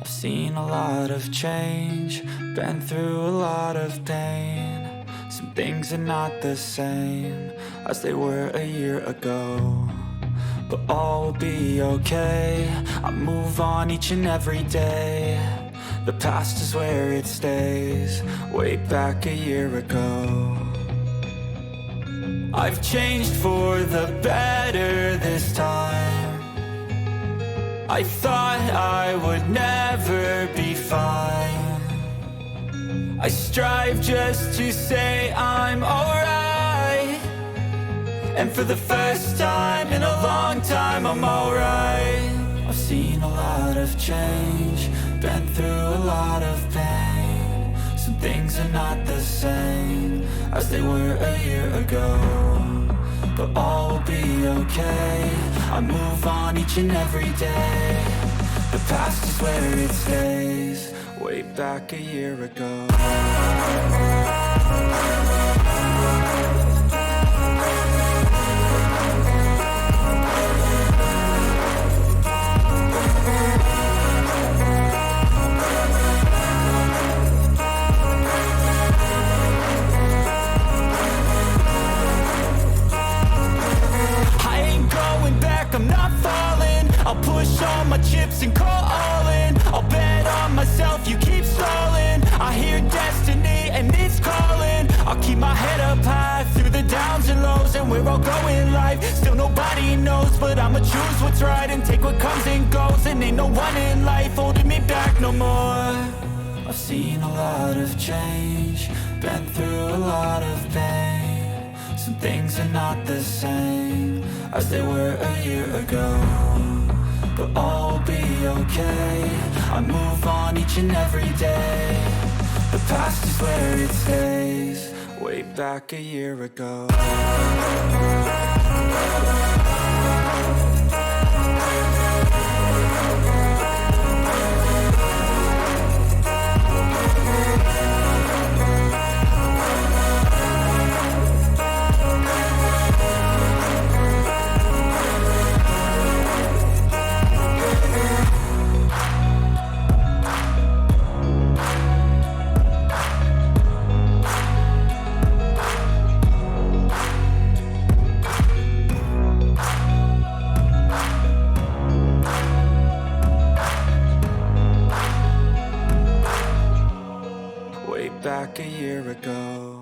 I've seen a lot of change, been through a lot of pain. Some things are not the same as they were a year ago, but all will be okay. I move on each and every day. The past is where it stays, way back a year ago. I've changed for the better this time. I thought I would never be fine. I strive just to say I'm alright, and for the first time in a long time I'm alright. I've seen a lot of change, been through a lot of pain. Some things are not the same as they were a year ago, but all will be okay. I move on each and every day. The past is where it stays, way back a year ago. I'm not falling, I'll push all my chips and call all in. I'll bet on myself, you keep stalling. I hear destiny and it's calling. I'll keep my head up high through the downs and lows, and we're all going life. Still nobody knows, but I'ma choose what's right and take what comes and goes. And ain't no one in life holding me back no more. I've seen a lot of change, been through a lot of pain. Some things are not the same as they were a year ago, but all will be okay. I move on each and every day. The past is where it stays, way back a year ago. Back a year ago.